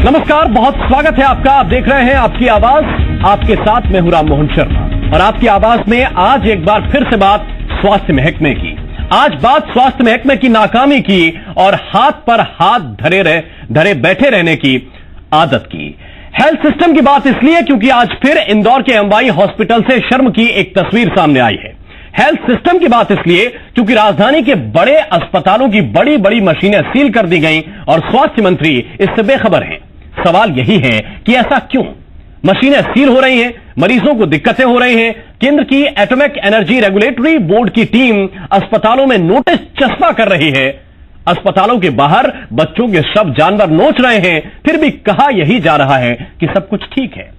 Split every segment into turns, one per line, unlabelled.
नमस्कार, बहुत स्वागत है आपका। आप देख रहे हैं आपकी आवाज, आपके साथ मैं हूं राम मोहन शर्मा। और आपकी आवाज में आज एक बार फिर से बात स्वास्थ्य महकमे की। आज बात स्वास्थ्य महकमे की नाकामी की और हाथ पर हाथ धरे बैठे रहने की आदत की। हेल्थ सिस्टम की बात इसलिए क्योंकि आज फिर इंदौर के एमवाई हॉस्पिटल से शर्म की एक तस्वीर सामने आई है। हेल्थ सिस्टम की बात इसलिए क्योंकि राजधानी के बड़े अस्पतालों की बड़ी बड़ी मशीनें सील कर दी गईं और स्वास्थ्य मंत्री इससे बेखबर हैं। सवाल यही है कि ऐसा क्यों? मशीनें सील हो रही हैं, मरीजों को दिक्कतें हो रही हैं। केंद्र की एटॉमिक एनर्जी रेगुलेटरी बोर्ड की टीम अस्पतालों में नोटिस चस्पा कर रही है। अस्पतालों के बाहर बच्चों के शव जानवर नोच रहे हैं, फिर भी कहा यही जा रहा है कि सब कुछ ठीक है।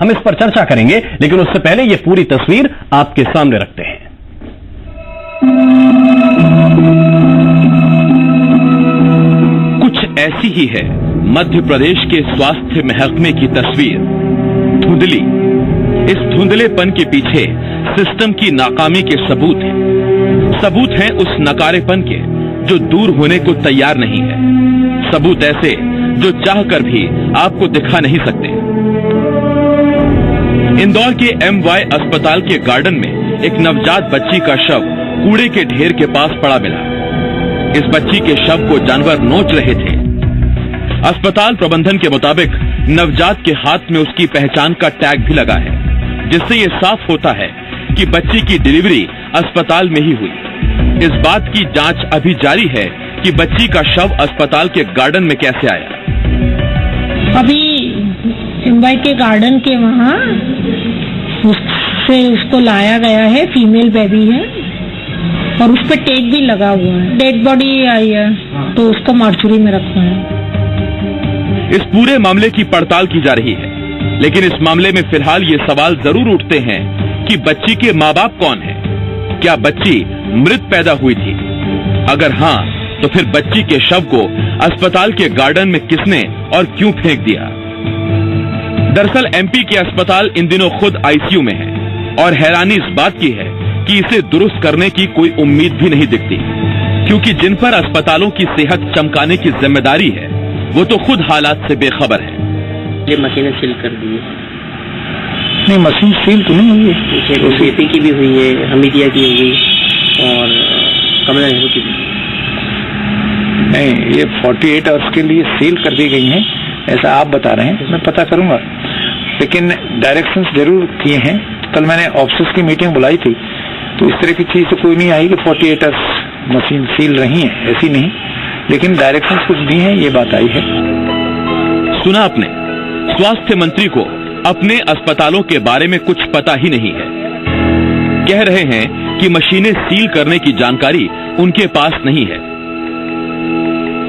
हम इस पर चर्चा करेंगे, लेकिन उससे पहले यह पूरी तस्वीर आपके सामने रखते हैं।
कुछ ऐसी ही है मध्य प्रदेश के स्वास्थ्य महकमे की तस्वीर। धुंधली। इस धुंधलेपन के पीछे सिस्टम की नाकामी के सबूत हैं उस नकारेपन के जो दूर होने को तैयार नहीं है। सबूत ऐसे जो चाहकर भी आपको दिखा नहीं सकते। इंदौर के एमवाई अस्पताल के गार्डन में एक नवजात बच्ची का शव कूड़े के ढेर के पास पड़ा मिला। इस बच्ची के शव को जानवर नोच रहे थे। अस्पताल प्रबंधन के मुताबिक नवजात के हाथ में उसकी पहचान का टैग भी लगा है, जिससे ये साफ होता है कि बच्ची की डिलीवरी अस्पताल में ही हुई। इस बात की जांच अभी जारी है कि बच्ची का शव अस्पताल के गार्डन में कैसे आया।
अभी एमवाई के गार्डन के वहाँ उससे उसको लाया गया है। फीमेल बेबी है और उस पर टैग भी लगा हुआ है। डेड बॉडी आई है तो उसको मार्चुरी में रखा है।
इस पूरे मामले की पड़ताल की जा रही है, लेकिन इस मामले में फिलहाल ये सवाल जरूर उठते हैं कि बच्ची के माँ बाप कौन है। क्या बच्ची मृत पैदा हुई थी? अगर हाँ, तो फिर बच्ची के शव को अस्पताल के गार्डन में किसने और क्यों फेंक दिया? दरअसल एमपी के अस्पताल इन दिनों खुद आईसीयू में है और हैरानी इस बात की है कि इसे दुरुस्त करने की कोई उम्मीद भी नहीं दिखती, क्योंकि जिन पर अस्पतालों की सेहत चमकाने की जिम्मेदारी है वो तो खुद हालात से बेखबर है।
ये मशीनें सील कर दी है।
नहीं, मशीन सील तो नहीं हुई है।
जेपी की भी हुई है, हमीदिया की हुई और कमला नेहरू की भी।
नहीं, ये 48 आवर्स के लिए सील कर दी गई हैं, ऐसा आप बता रहे हैं। मैं पता करूंगा, लेकिन डायरेक्शंस जरूर किए हैं। कल मैंने ऑफिस की मीटिंग बुलाई थी, तो इस तरह की चीज तो कोई नहीं आई कि 48 आवर्स मशीन सील रही है, ऐसी नहीं। लेकिन डायरेक्शंस कुछ दी हैं, ये बात आई है।
सुना आपने, स्वास्थ्य मंत्री को अपने अस्पतालों के बारे में कुछ पता ही नहीं है। कह रहे हैं कि मशीनें सील करने की जानकारी उनके पास नहीं है,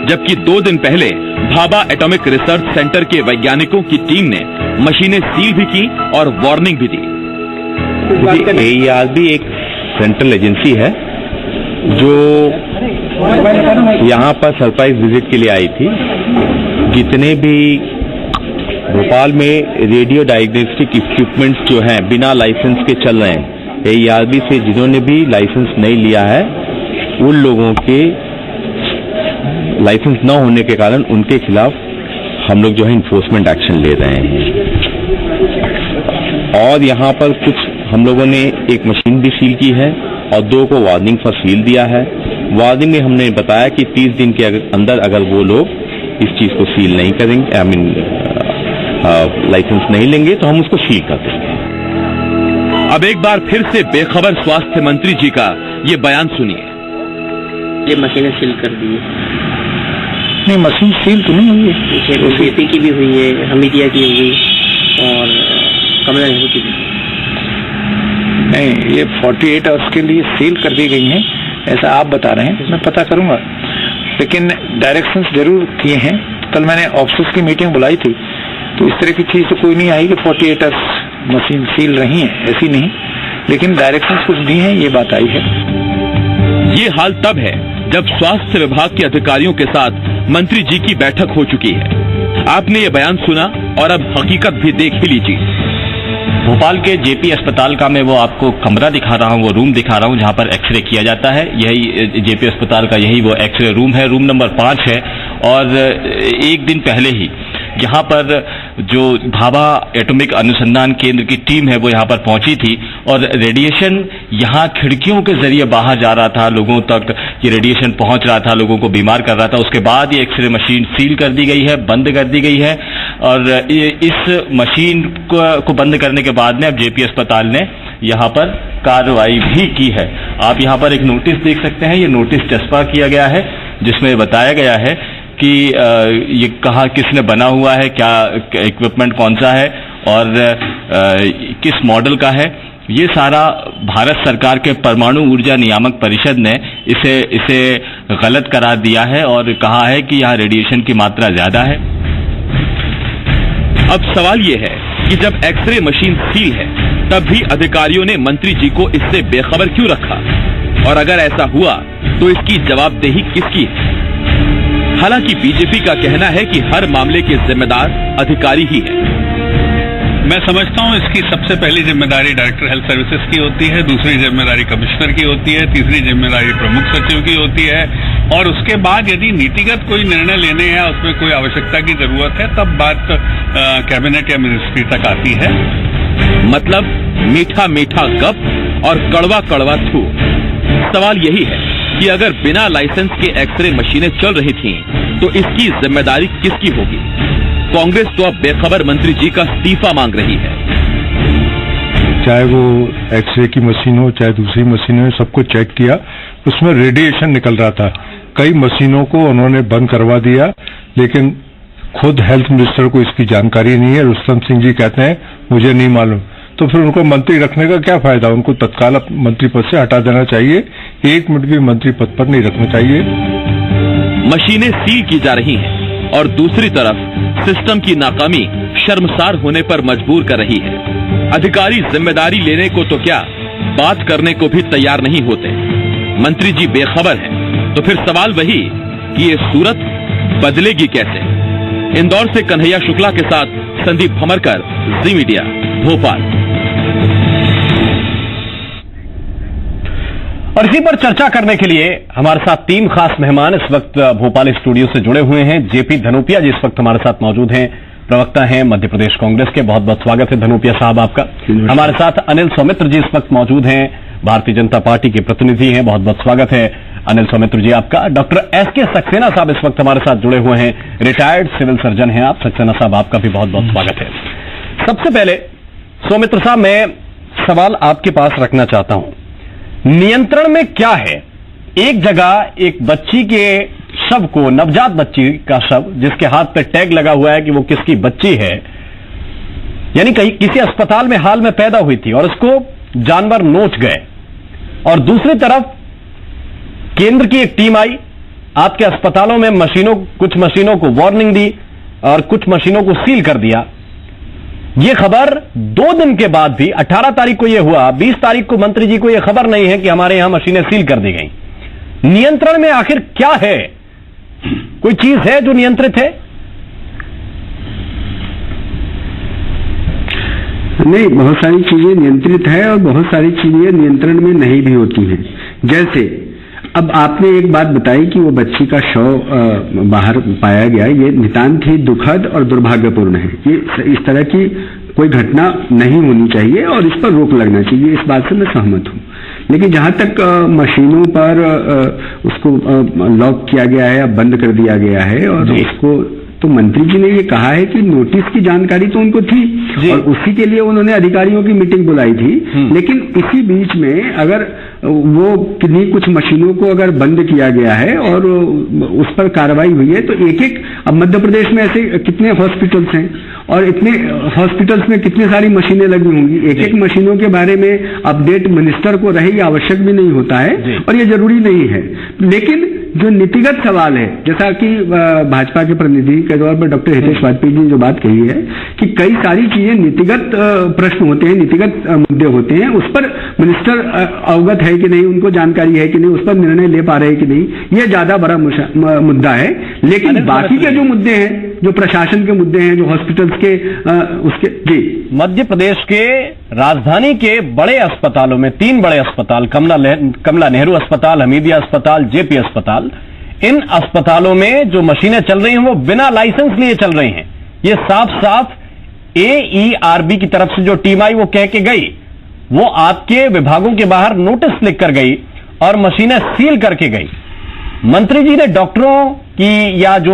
जबकि 2 दिन पहले भाभा एटॉमिक रिसर्च सेंटर के वैज्ञानिकों की टीम ने मशीनें सील भी की और वार्निंग भी दी।
AERB एक सेंट्रल एजेंसी है जो यहाँ पर सरप्राइज विजिट के लिए आई थी। जितने भी भोपाल में रेडियो डायग्नोस्टिक इक्विपमेंट्स जो हैं बिना लाइसेंस के चल रहे हैं, AERB से जिन्होंने भी लाइसेंस नहीं लिया है, उन लोगों के लाइसेंस न होने के कारण उनके खिलाफ हम लोग जो है इन्फोर्समेंट एक्शन ले रहे हैं। और यहाँ पर कुछ हम लोगों ने एक मशीन भी सील की है और 2 को वार्निंग पर सील दिया है। वार्निंग में हमने बताया कि 30 दिन के अंदर अगर वो लोग इस चीज को सील नहीं करेंगे, लाइसेंस नहीं लेंगे, तो हम उसको सील कर देंगे।
अब एक बार फिर से बेखबर स्वास्थ्य मंत्री जी का ये बयान सुनिए।
ये मशीनें सील कर दी है।
नहीं, मशीन सील तो नहीं हुई है।
जेपी की भी हुई है, हमीदिया की हुई और कमला नेहरू की भी।
नहीं, ये 48 आवर्स के लिए सील कर दी गई हैं, ऐसा आप बता रहे हैं। मैं पता करूंगा, लेकिन डायरेक्शंस जरूर किए हैं। कल मैंने ऑफिस की मीटिंग बुलाई थी, तो इस तरह की चीज तो कोई नहीं आई कि 48 आवर्स मशीन सील रही है, ऐसी नहीं। लेकिन डायरेक्शंस कुछ दी हैं, ये बात आई है।
ये हाल तब है जब स्वास्थ्य विभाग के अधिकारियों के साथ मंत्री जी की बैठक हो चुकी है। आपने ये बयान सुना और अब हकीकत भी देख ही लीजिए।
भोपाल के जेपी अस्पताल का मैं वो आपको कमरा दिखा रहा हूँ, वो रूम दिखा रहा हूँ जहाँ पर एक्सरे किया जाता है। यही जेपी अस्पताल का यही वो एक्सरे रूम है, रूम नंबर 5 है। और एक दिन पहले ही
यहाँ पर जो भाभा एटॉमिक अनुसंधान केंद्र की टीम है वो यहाँ पर पहुंची थी और रेडिएशन यहाँ खिड़कियों के जरिए बाहर जा रहा था, लोगों तक ये रेडिएशन पहुंच रहा था, लोगों को बीमार कर रहा था। उसके बाद ये एक्सरे मशीन सील कर दी गई है, बंद कर दी गई है और इस मशीन को बंद करने के बाद में अब जेपी अस्पताल ने यहाँ पर कार्रवाई भी की है। आप यहाँ पर एक नोटिस देख सकते हैं, ये नोटिस चस्पा किया गया है जिसमें बताया गया है कि ये कहाँ किसने बना हुआ है, क्या इक्विपमेंट कौन सा है और किस मॉडल का है। ये सारा भारत सरकार के परमाणु ऊर्जा नियामक परिषद ने इसे गलत करार दिया है और कहा है कि यहाँ रेडिएशन की मात्रा ज्यादा है।
अब सवाल ये है कि जब एक्सरे मशीन सील है तब भी अधिकारियों ने मंत्री जी को इससे बेखबर क्यों रखा, और अगर ऐसा हुआ तो इसकी जवाबदेही किसकी है। हालांकि बीजेपी का कहना है कि हर मामले के जिम्मेदार अधिकारी ही है।
मैं समझता हूं इसकी सबसे पहली जिम्मेदारी डायरेक्टर हेल्थ सर्विसेज की होती है, दूसरी जिम्मेदारी कमिश्नर की होती है, तीसरी जिम्मेदारी प्रमुख सचिव की होती है और उसके बाद यदि नीतिगत कोई निर्णय लेने हैं, उसमें कोई आवश्यकता की जरूरत है, तब बात कैबिनेट या मिनिस्ट्री तक आती है।
मतलब मीठा मीठा गप और कड़वा कड़वा थू। सवाल यही है कि अगर बिना लाइसेंस के एक्सरे मशीनें चल रही थीं, तो इसकी जिम्मेदारी किसकी होगी। कांग्रेस तो अब बेखबर मंत्री जी का इस्तीफा मांग रही है।
चाहे वो एक्सरे की मशीन हो चाहे दूसरी मशीन हो, सबको चेक किया, उसमें रेडिएशन निकल रहा था। कई मशीनों को उन्होंने बंद करवा दिया, लेकिन खुद हेल्थ मिनिस्टर को इसकी जानकारी नहीं है। रुस्तम सिंह जी कहते हैं मुझे नहीं मालूम, तो फिर उनको मंत्री रखने का क्या फायदा। उनको तत्काल मंत्री पद से हटा देना चाहिए, 1 मिनट भी मंत्री पद पर नहीं रखना चाहिए।
मशीनें सील की जा रही हैं और दूसरी तरफ सिस्टम की नाकामी शर्मसार होने पर मजबूर कर रही है। अधिकारी जिम्मेदारी लेने को तो क्या, बात करने को भी तैयार नहीं होते। मंत्री जी बेखबर हैं, तो फिर सवाल वही कि ये सूरत बदलेगी कैसे। इंदौर से कन्हैया शुक्ला के साथ संदीप भमरकर, जी मीडिया, भोपाल।
और इसी पर चर्चा करने के लिए हमारे साथ 3 खास मेहमान इस वक्त भोपाल स्टूडियो से जुड़े हुए हैं। जेपी धनोपिया जी इस वक्त हमारे साथ मौजूद हैं, प्रवक्ता हैं मध्य प्रदेश कांग्रेस के। बहुत बहुत स्वागत है धनोपिया साहब आपका। हमारे साथ अनिल सौमित्र जी इस वक्त मौजूद हैं, भारतीय जनता पार्टी के प्रतिनिधि हैं। बहुत बहुत स्वागत है अनिल सौमित्र जी आपका। डॉक्टर एसके सक्सेना साहब इस वक्त हमारे साथ जुड़े हुए हैं, रिटायर्ड सिविल सर्जन हैं आप। सक्सेना साहब आपका भी बहुत बहुत स्वागत है। सबसे पहले सौमित्र साहब, मैं सवाल आपके पास रखना चाहता हूं, नियंत्रण में क्या है। एक जगह एक बच्ची के शव को, नवजात बच्ची का शव जिसके हाथ पे टैग लगा हुआ है कि वो किसकी बच्ची है, यानी कहीं किसी अस्पताल में हाल में पैदा हुई थी और उसको जानवर नोच गए, और दूसरी तरफ केंद्र की एक टीम आई, आपके अस्पतालों में कुछ मशीनों को वार्निंग दी और कुछ मशीनों को सील कर दिया। यह खबर 2 दिन के बाद भी, 18 तारीख को यह हुआ, 20 तारीख को मंत्री जी को यह खबर नहीं है कि हमारे यहां मशीनें सील कर दी गई। नियंत्रण में आखिर क्या है? कोई चीज है जो नियंत्रित है?
नहीं, बहुत सारी चीजें नियंत्रित है और बहुत सारी चीजें नियंत्रण में नहीं भी होती हैं। जैसे अब आपने एक बात बताई कि वो बच्ची का शव बाहर पाया गया, ये नितांत ही दुखद और दुर्भाग्यपूर्ण है। ये इस तरह की कोई घटना नहीं होनी चाहिए और इस पर रोक लगना चाहिए, इस बात से मैं सहमत हूं। लेकिन जहां तक मशीनों पर उसको लॉक किया गया है या बंद कर दिया गया है, और उसको तो मंत्री जी ने ये कहा है कि नोटिस की जानकारी तो उनको थी और उसी के लिए उन्होंने अधिकारियों की मीटिंग बुलाई थी। लेकिन इसी बीच में अगर वो किन्हीं कुछ मशीनों को अगर बंद किया गया है और उस पर कार्रवाई हुई है, तो एक अब मध्य प्रदेश में ऐसे कितने हॉस्पिटल्स हैं और इतने हॉस्पिटल्स में कितनी सारी मशीनें लगी होंगी। एक मशीनों के बारे में अपडेट मिनिस्टर को रहे, आवश्यक भी नहीं होता है और ये जरूरी नहीं है। लेकिन जो नीतिगत सवाल है, जैसा कि भाजपा के प्रतिनिधि के तौर पर डॉक्टर हितेश वाजपेयी जी ने जो बात कही है कि कई सारी चीजें नीतिगत प्रश्न होते हैं, नीतिगत मुद्दे होते हैं, उस पर मिनिस्टर अवगत है कि नहीं, उनको जानकारी है कि नहीं, उस पर निर्णय ले पा रहे हैं कि नहीं, ये ज्यादा बड़ा मुद्दा है। लेकिन बाकी के जो मुद्दे हैं, जो प्रशासन के मुद्दे हैं, जो हॉस्पिटल्स के उसके जी
मध्य प्रदेश के राजधानी के बड़े अस्पतालों में 3 बड़े अस्पताल, कमला नेहरू अस्पताल, हमीदिया अस्पताल, जेपी अस्पताल, इन अस्पतालों में जो मशीनें चल रही हैं वो बिना लाइसेंस लिए चल रही हैं। ये साफ साफ AERB की तरफ से जो टीम आई वो कह के गई, वो आपके विभागों के बाहर नोटिस लिख कर गई और मशीनें सील करके गई। मंत्री जी ने डॉक्टरों की या जो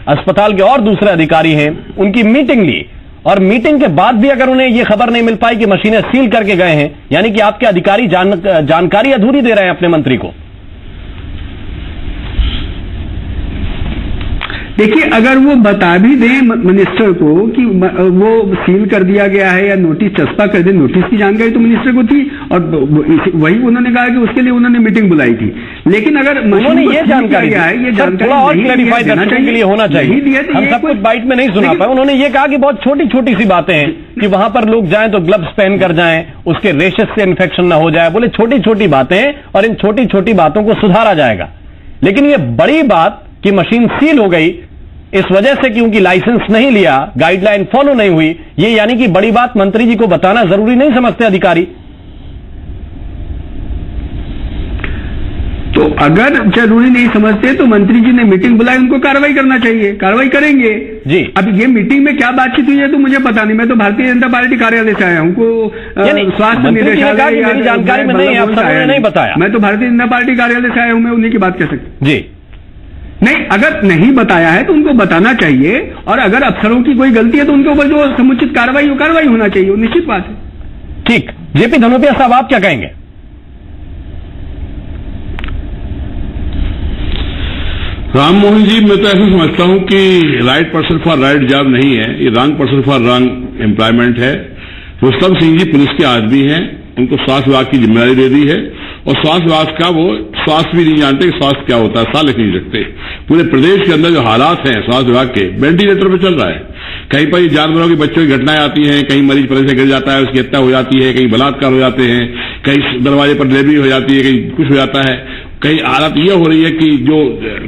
अस्पताल के और दूसरे अधिकारी हैं उनकी मीटिंग ली, और मीटिंग के बाद भी अगर उन्हें यह खबर नहीं मिल पाई कि मशीनें सील करके गए हैं, यानी कि आपके अधिकारी जानकारी अधूरी दे रहे हैं अपने मंत्री को।
देखिए, अगर वो बता भी दें मिनिस्टर को कि वो सील कर दिया गया है या नोटिस चस्पा कर दे, नोटिस की जानकारी तो मिनिस्टर को थी और वही उन्होंने कहा कि उसके लिए उन्होंने मीटिंग बुलाई थी। लेकिन अगर
उन्होंने ये जानकारी थोड़ा और क्लैरिफाई दर्शकों के लिए होना चाहिए, हम सब कुछ बाइट में नहीं सुना पाए। उन्होंने ये कहा कि बहुत छोटी छोटी सी बातें हैं कि वहां पर लोग जाएं तो ग्लव्स पहन कर जाएं, उसके रेशेस से इन्फेक्शन ना हो जाए। बोले छोटी छोटी बातें हैं और इन छोटी छोटी बातों को सुधारा जाएगा। लेकिन ये बड़ी बात कि मशीन सील हो गई इस वजह से कि उनकी लाइसेंस नहीं लिया, गाइडलाइन फॉलो नहीं हुई, ये यानी कि बड़ी बात मंत्री जी को बताना जरूरी नहीं समझते अधिकारी।
तो अगर जरूरी नहीं समझते तो मंत्री जी ने मीटिंग बुलाई, उनको कार्रवाई करना चाहिए, कार्रवाई करेंगे
जी।
अब ये मीटिंग में क्या बातचीत हुई है तो मुझे पता नहीं, मैं तो भारतीय जनता पार्टी कार्यालय से आया हूं, स्वास्थ्य निदेशालय
मेरी जानकारी में नहीं, आप सबने नहीं बताया।
मैं तो भारतीय जनता पार्टी कार्यालय से आया हूं, मैं उन्हीं की बात कर सकता
जी।
नहीं, अगर नहीं बताया है तो उनको बताना चाहिए, और अगर अफसरों की कोई गलती है तो उनके ऊपर जो समुचित कार्रवाई होना चाहिए, वो निश्चित बात है।
ठीक, जेपी धनोपिया साहब आप क्या कहेंगे?
राम मोहन जी, मैं तो ऐसा समझता हूं कि right person for right job नहीं है, ये wrong person for wrong employment है। रुस्तम सिंह जी पुलिस के आदमी हैं, उनको स्वास्थ्य विभाग की जिम्मेदारी दे दी है, और स्वास्थ्य विभाग का वो स्वास्थ्य भी नहीं जानते कि स्वास्थ्य क्या होता है, साल लिख नहीं सकते। पूरे प्रदेश के अंदर जो हालात हैं स्वास्थ्य विभाग के, वेंटिलेटर पर चल रहा है। कहीं पर जानवरों की बच्चों की घटनाएं आती हैं, कहीं मरीज परे से गिर जाता है, उसकी हत्या हो जाती है, कहीं बलात्कार हो जाते हैं, कहीं दरवाजे पर डिलीवरी हो जाती है, कहीं कुछ हो जाता है। कई हालत यह हो रही है कि जो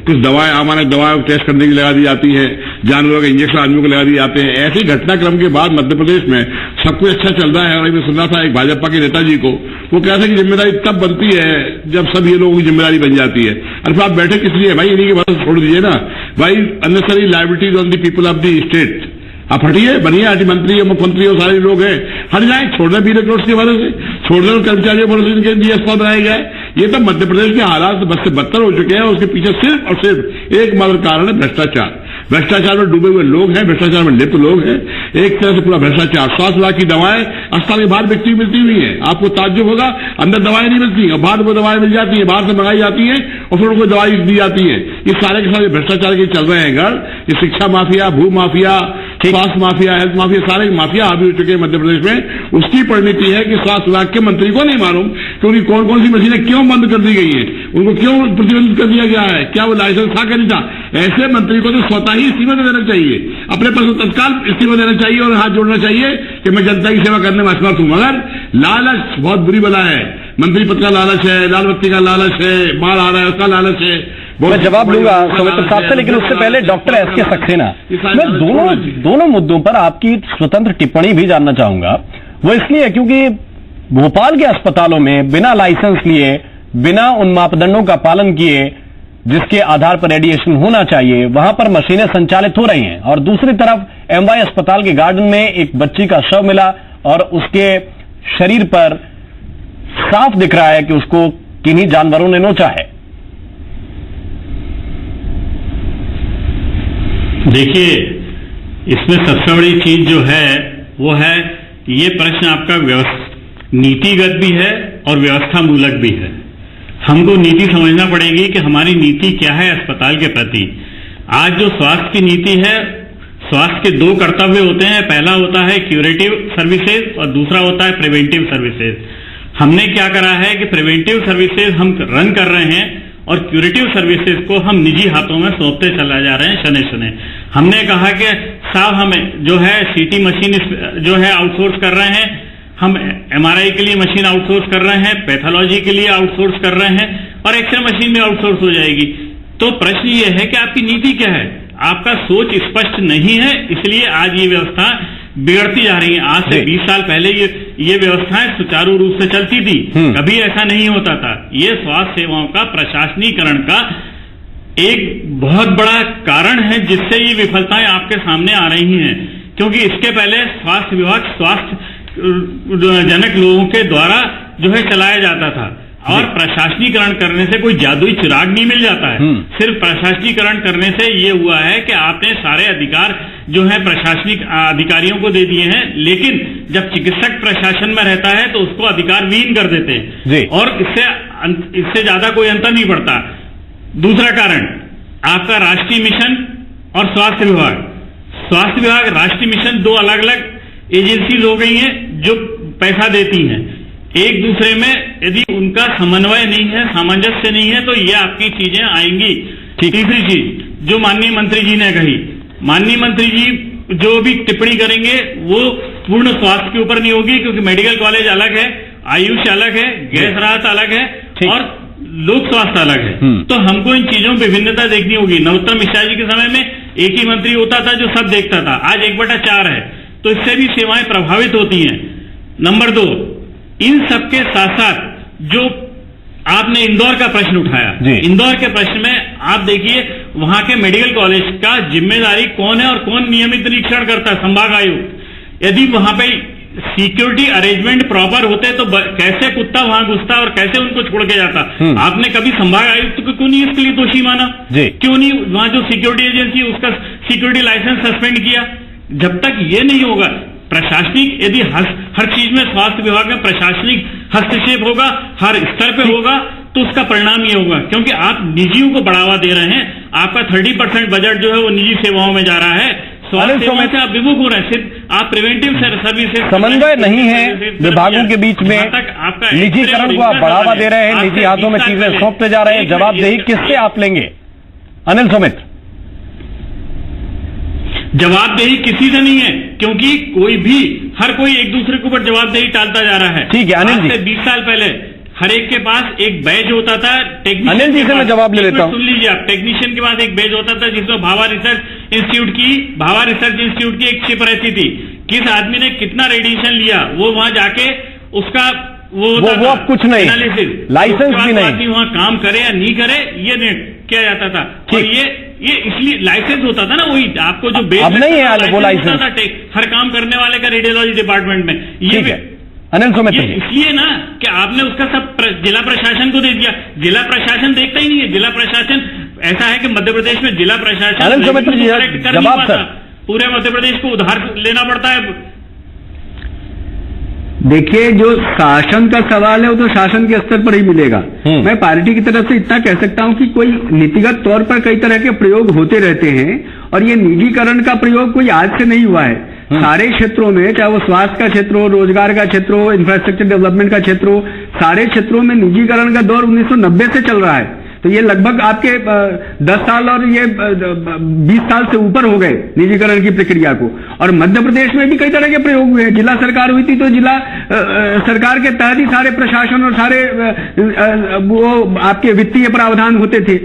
कुछ दवाएं, अमानक दवाएं टेस्ट करने की लगा दी जाती है, जानवरों के इंजेक्शन आदमियों को लगा दिए जाते हैं। ऐसे घटनाक्रम के बाद मध्य प्रदेश में सब कुछ अच्छा चल रहा है। और मैं सुन रहा था एक भाजपा के नेताजी को, वो कहते हैं कि जिम्मेदारी तब बनती है जब सब ये लोगों की जिम्मेदारी बन जाती है। अरे आप बैठे किस लिए भाई, इन्हीं के भरोसे छोड़ दीजिए ना भाई। Unnecessary liabilities on the people of the state. आप हटिए, बनिए, आरटी मंत्री है, मुख्यमंत्री और सारे लोग हैं, हट जाए, छोड़ दें ब्यूरोक्रेट्स के भरोसे, छोड़ दें कर्मचारियों भरोसे इनके लिए अस्पताल बनाए गए। ये तो मध्य प्रदेश के हालात बद से बदतर हो चुके हैं। उसके पीछे सिर्फ और सिर्फ एकमात्र कारण है भ्रष्टाचार। भ्रष्टाचार में डूबे हुए लोग हैं, भ्रष्टाचार में लिप्त लोग हैं, एक तरह से पूरा भ्रष्टाचार। 7 लाख की दवाएं अस्पताल के बाहर व्यक्ति मिलती हुई है, आपको ताज्जुब होगा, अंदर दवाएं नहीं मिलती और बाहर वो दवाएं मिल जाती है, बाहर से मंगाई जाती है और फिर उनको दवाई दी जाती है। ये सारे के सारे भ्रष्टाचार के चल रहे हैं गढ़। ये शिक्षा माफिया, भू माफिया, स्वास्थ्य माफिया, हेल्थ माफिया, सारे माफिया हावी हो चुके हैं मध्य प्रदेश में। उसकी परिणति है कि स्वास्थ्य विभाग के मंत्री को नहीं मालूम कि उनकी कौन कौन सी मशीनें क्यों बंद कर दी गई है, उनको क्यों प्रतिबंधित कर दिया गया है, क्या वो लाइसेंस था कि नहीं था। ऐसे मंत्री को तो स्वतः ही इस्तीफा देना चाहिए, अपने पद से तत्काल इस्तीफा देना चाहिए और हाथ जोड़ना चाहिए कि मैं जनता की सेवा करने में असमर्थ हूं। मगर लालच बहुत बुरी बला है, मंत्री पद का लालच है, लाल बत्ती का लालच है, माल आ रहा है उसका लालच है।
मैं जवाब लूंगा सौमित्र साहब से, लेकिन उससे पहले डॉक्टर एस के सक्सेना, मैं दोनों मुद्दों पर आपकी स्वतंत्र टिप्पणी भी जानना चाहूंगा। वो इसलिए क्योंकि भोपाल के अस्पतालों में बिना लाइसेंस लिए, बिना उन मापदंडों का पालन किए जिसके आधार पर रेडिएशन होना चाहिए, वहां पर मशीनें संचालित हो रही हैं। और दूसरी तरफ एमवाई अस्पताल के गार्डन में एक बच्ची का शव मिला और उसके शरीर पर साफ दिख रहा है कि उसको किन्हीं जानवरों ने नोचा है।
देखिए, इसमें सबसे बड़ी चीज जो है वो है ये प्रश्न आपका नीतिगत भी है और व्यवस्था मूलक भी है। हमको नीति समझना पड़ेगी कि हमारी नीति क्या है अस्पताल के प्रति। आज जो स्वास्थ्य की नीति है, स्वास्थ्य के 2 कर्तव्य होते हैं। पहला होता है क्यूरेटिव सर्विसेज और दूसरा होता है प्रिवेंटिव सर्विसेज। हमने क्या करा है कि प्रिवेंटिव सर्विसेज हम रन कर रहे हैं और क्यूरेटिव सर्विसेज को हम निजी हाथों में सौंपते चला जा रहे हैं शने शने। हमने कहा कि साहब हमें जो है सीटी मशीन जो है आउटसोर्स कर रहे हैं, हम एमआरआई के लिए मशीन आउटसोर्स कर रहे हैं, पैथोलॉजी के लिए आउटसोर्स कर रहे हैं और एक्सरे मशीन भी आउटसोर्स हो जाएगी। तो प्रश्न ये है कि आपकी नीति क्या है, आपका सोच स्पष्ट नहीं है, इसलिए आज ये व्यवस्था बिगड़ती जा रही है। आज से 20 साल पहले ये व्यवस्थाएं सुचारू रूप से चलती थी, कभी ऐसा नहीं होता था। ये स्वास्थ्य सेवाओं का प्रशासनीकरण का एक बहुत बड़ा कारण है जिससे ये विफलताएं आपके सामने आ रही हैं, क्योंकि इसके पहले स्वास्थ्य विभाग स्वास्थ्य जनक लोगों के द्वारा जो है चलाया जाता था, और प्रशासनीकरण करने से कोई जादुई चिराग नहीं मिल जाता है। सिर्फ प्रशासनीकरण करने से ये हुआ है कि आपने सारे अधिकार जो है प्रशासनिक अधिकारियों को दे दिए हैं, लेकिन जब चिकित्सक प्रशासन में रहता है तो उसको अधिकार विहीन कर देते हैं, और इससे ज्यादा कोई अंतर नहीं पड़ता। दूसरा कारण आपका राष्ट्रीय मिशन और स्वास्थ्य विभाग राष्ट्रीय मिशन दो अलग अलग एजेंसीज हो गई हैं जो पैसा देती हैं। एक दूसरे में यदि उनका समन्वय नहीं है, सामंजस्य नहीं है, तो ये आपकी चीजें आएंगी। तीसरी चीज जो माननीय मंत्री जी ने कही, माननीय मंत्री जी जो भी टिप्पणी करेंगे वो पूर्ण स्वास्थ्य के ऊपर नहीं होगी, क्योंकि मेडिकल कॉलेज अलग है, आयुष अलग है, गैस राहत अलग है और लोक स्वास्थ्य अलग है। तो हमको इन चीजों में विभिन्नता देखनी होगी। नरोत्तम मिश्रा जी के समय में एक ही मंत्री होता था जो सब देखता था, आज 1/4 है, तो इससे भी सेवाएं प्रभावित होती हैं। नंबर 2, इन सबके साथ साथ जो आपने इंदौर का प्रश्न उठाया, इंदौर के प्रश्न में आप देखिए वहां के मेडिकल कॉलेज का जिम्मेदारी कौन है और कौन नियमित निरीक्षण करता है? संभाग आयुक्त। यदि वहां पे सिक्योरिटी अरेंजमेंट प्रॉपर होते तो कैसे कुत्ता वहां घुसता और कैसे उनको छोड़ के जाता? आपने कभी संभाग आयुक्त को क्यों नहीं इसके लिए दोषी माना? क्यों नहीं वहां जो सिक्योरिटी एजेंसी उसका सिक्योरिटी लाइसेंस सस्पेंड किया? जब तक ये नहीं होगा प्रशासनिक, यदि हर चीज में स्वास्थ्य विभाग में प्रशासनिक हस्तक्षेप होगा, हर स्तर पे होगा, तो उसका परिणाम ये होगा, क्योंकि आप निजियों को बढ़ावा दे रहे हैं। आपका 30% बजट जो है वो निजी सेवाओं में जा रहा है, स्वास्थ्य सेवाओं से आप विमुख हो रहे हैं। सिर्फ आप प्रिवेंटिव सर्विसेज,
समन्वय नहीं है विभागों के बीच में, निजीकरण को आप बढ़ावा दे रहे हैं, निजी हाथों में चीजें सौंपते जा रहे हैं। जवाबदेही किससे आप लेंगे अनिल सुमित?
जवाबदेही किसी से नहीं है, क्योंकि हर कोई एक दूसरे के ऊपर जवाबदेही टालता जा रहा है।
ठीक है अनिल जी,
20 साल पहले हर एक के पास एक बैच होता था।
अनिल जी से मैं जवाब ले लेता हूं।
सुन लीजिए आप, टेक्नीशियन के पास एक बैच होता था जिसमें भाभा रिसर्च इंस्टीट्यूट की एक चिप रहती थी। किस आदमी ने कितना रेडिएशन लिया वो वहां जाके उसका वो
अब कुछ नहीं, लाइसेंस भी नहीं,
वहां काम करे या नहीं करे ये किया जाता था। और ये इसलिए लाइसेंस होता था ना, वही आपको जो बेस
अब नहीं है वो लाइसेंस
हर काम करने वाले का रेडियोलॉजी डिपार्टमेंट में। ये
अनिल सुमित
इसलिए ना कि आपने उसका सब जिला प्रशासन को दे दिया। जिला प्रशासन देखता ही नहीं है। जिला प्रशासन ऐसा है कि मध्य प्रदेश में जिला प्रशासन
अनिल सुमित जी जवाब सर,
पूरे मध्य प्रदेश को उधार लेना पड़ता है।
देखिए जो शासन का सवाल है वो तो शासन के स्तर पर ही मिलेगा। मैं पार्टी की तरफ से इतना कह सकता हूं कि कोई नीतिगत तौर पर कई तरह के प्रयोग होते रहते हैं, और ये निजीकरण का प्रयोग कोई आज से नहीं हुआ है। सारे क्षेत्रों में, चाहे वो स्वास्थ्य का क्षेत्र हो, रोजगार का क्षेत्र हो, इंफ्रास्ट्रक्चर डेवलपमेंट का क्षेत्र हो, सारे क्षेत्रों में निजीकरण का दौर 1990 से चल रहा है। तो ये लगभग आपके 10 साल और ये 20 साल से ऊपर हो गए निजीकरण की प्रक्रिया को। और मध्य प्रदेश में भी कई तरह के प्रयोग हुए हैं। जिला सरकार हुई थी तो जिला सरकार के तहत ही सारे प्रशासन और सारे वो आपके वित्तीय प्रावधान होते थे।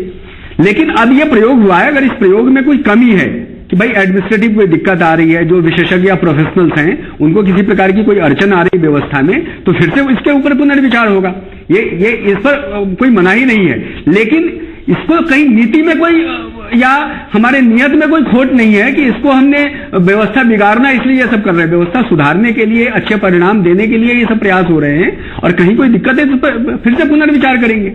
लेकिन अब ये प्रयोग हुआ है, अगर इस प्रयोग में कोई कमी है कि भाई एडमिनिस्ट्रेटिव कोई दिक्कत आ रही है, जो विशेषज्ञ या प्रोफेशनल्स हैं उनको किसी प्रकार की कोई अड़चन आ रही है व्यवस्था में, तो फिर से इसके ऊपर पुनर्विचार होगा। ये इस पर कोई मनाही नहीं है, लेकिन इसको कहीं नीति में कोई या हमारे नियत में कोई खोट नहीं है कि इसको हमने व्यवस्था बिगाड़ना इसलिए ये सब कर रहे हैं। व्यवस्था सुधारने के लिए, अच्छे परिणाम देने के लिए ये सब प्रयास हो रहे हैं, और कहीं कोई दिक्कत है तो फिर से पुनर्विचार करेंगे।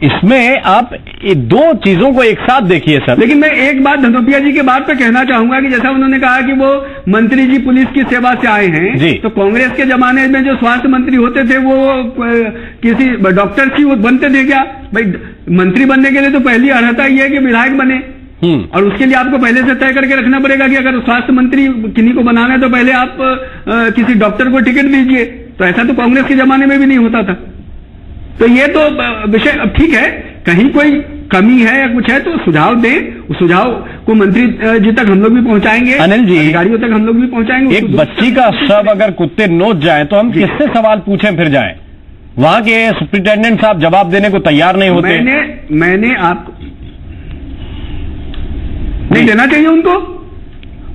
इसमें आप ये दो चीजों को एक साथ देखिए सर।
लेकिन मैं एक बात धनोपिया जी के बात पे कहना चाहूंगा कि जैसा उन्होंने कहा कि वो मंत्री जी पुलिस की सेवा से आए हैं, तो कांग्रेस के जमाने में जो स्वास्थ्य मंत्री होते थे वो किसी डॉक्टर की वो बनते थे क्या? भाई मंत्री बनने के लिए तो पहली अर्हता ये है कि विधायक बने, और उसके लिए आपको पहले से तय करके रखना पड़ेगा कि अगर स्वास्थ्य मंत्री किन्हीं को बनाना है तो पहले आप किसी डॉक्टर को टिकट दीजिए। तो ऐसा तो कांग्रेस के जमाने में भी नहीं होता था। तो ये तो विषय अब ठीक है, कहीं कोई कमी है या कुछ है तो सुझाव दें, उस सुझाव को मंत्री जी तक हम लोग भी पहुंचाएंगे,
अनिल जी
अधिकारियों तक हम लोग भी पहुंचाएंगे।
एक बच्ची का शव अगर कुत्ते नोच जाए तो हम किससे सवाल पूछें फिर जाएं? वहां के सुप्रिंटेंडेंट साहब जवाब देने को तैयार नहीं होते।
मैंने आपको नहीं देना चाहिए,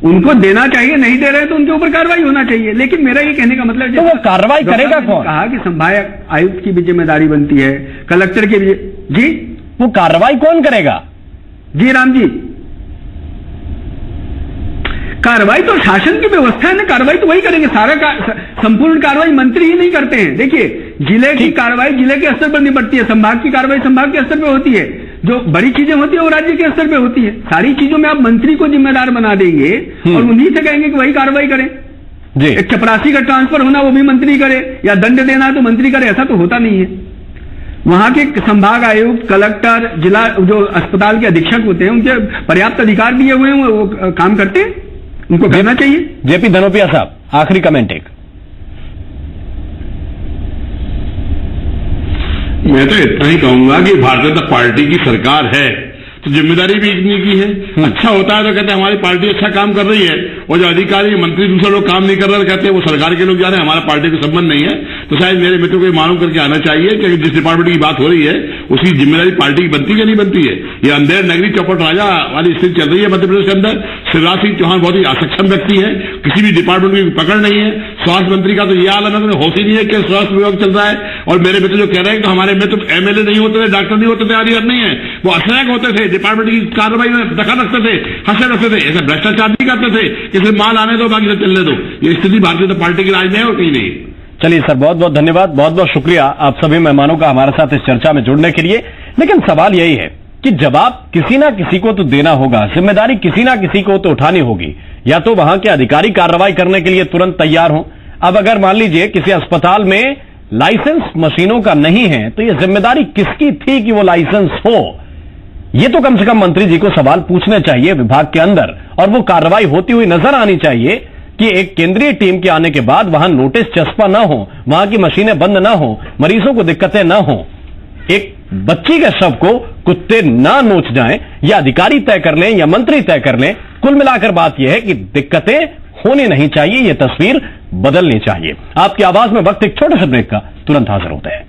उनको देना चाहिए, नहीं दे रहे तो उनके ऊपर कार्रवाई होना चाहिए। लेकिन मेरा ये कहने का मतलब
तो वो कार्रवाई करेगा कौन?
कहा कि संभाग आयुक्त की भी जिम्मेदारी बनती है, कलेक्टर की भी। जी
वो कार्रवाई कौन करेगा?
जी राम जी, कार्रवाई तो शासन की व्यवस्था है ना, कार्रवाई तो वही करेंगे। संपूर्ण कार्रवाई मंत्री ही नहीं करते हैं। देखिए, जिले की कार्रवाई जिले के स्तर पर निपटती है, संभाग की कार्रवाई संभाग के स्तर पर होती है, जो बड़ी चीजें होती है वो राज्य के स्तर पर होती है। सारी चीजों में आप मंत्री को जिम्मेदार बना देंगे और उन्हीं से कहेंगे कि वही कार्रवाई करें। एक चपरासी का ट्रांसफर होना वो भी मंत्री करे, या दंड देना है तो मंत्री करे, ऐसा तो होता नहीं है। वहां के संभाग आयुक्त, कलेक्टर, जिला जो अस्पताल के अधीक्षक होते हैं, उनके पर्याप्त अधिकार दिए हुए हैं, वो काम करते हैं, उनको करना चाहिए।
जेपी धनोपिया साहब, आखिरी कमेंट एक।
मैं तो इतना ही कहूंगा कि भारतीय जनता पार्टी की सरकार है तो जिम्मेदारी भी इतनी की है। अच्छा होता है तो कहते हैं हमारी पार्टी अच्छा काम कर रही है, और जो अधिकारी मंत्री दूसरे लोग काम नहीं कर रहे कहते हैं वो सरकार के लोग जा रहे हैं, हमारा पार्टी को संबंध नहीं है। तो शायद मेरे मित्रों को मालूम करके आना चाहिए कि जिस डिपार्टमेंट की बात हो रही है उसकी जिम्मेदारी पार्टी की बनती है नहीं बनती है। ये अंधेर नगरी चौपट राजा वाली स्थिति चल रही है मध्य प्रदेश के अंदर। शिवराज सिंह चौहान बहुत ही असक्षम व्यक्ति है, किसी भी डिपार्टमेंट की पकड़ नहीं है। स्वास्थ्य मंत्री का तो ये हाल है, होश ही नहीं है कि स्वास्थ्य विभाग चल रहा है। और मेरे मित्र जो कह रहे हैं तो हमारे मित्र एमएलए नहीं होते थे, डॉक्टर नहीं होते थे, आदि नहीं है, वो असहायक होते थे, डिपार्टमेंट की कार्रवाई में दखल रखते थे, हंसे रखते थे, ऐसे भ्रष्टाचार नहीं करते थे कि सिर्फ माल आने दो बाकी से चलने दो। ये स्थिति भारतीय जनता पार्टी की राज में है और कहीं नहीं।
चलिए सर, बहुत बहुत धन्यवाद, बहुत बहुत शुक्रिया आप सभी मेहमानों का हमारे साथ इस चर्चा में जुड़ने के लिए। लेकिन सवाल यही है कि जवाब किसी ना किसी को तो देना होगा, जिम्मेदारी किसी ना किसी को तो उठानी होगी, या तो वहां के अधिकारी कार्रवाई करने के लिए तुरंत तैयार हों। अब अगर मान लीजिए किसी अस्पताल में लाइसेंस मशीनों का नहीं है तो यह जिम्मेदारी किसकी थी कि वो लाइसेंस हो? ये तो कम से कम मंत्री जी को सवाल पूछने चाहिए विभाग के अंदर, और वो कार्रवाई होती हुई नजर आनी चाहिए कि एक केंद्रीय टीम के आने के बाद वहां नोटिस चस्पा ना हो, वहां की मशीनें बंद ना हो, मरीजों को दिक्कतें ना हो, एक बच्ची के शव को कुत्ते ना नोच जाएं, या अधिकारी तय कर लें या मंत्री तय कर लें। कुल मिलाकर बात यह है कि दिक्कतें होनी नहीं चाहिए, यह तस्वीर बदलनी चाहिए। आपकी आवाज में वक्त एक छोटे से ब्रेक का, तुरंत हाजिर होते हैं।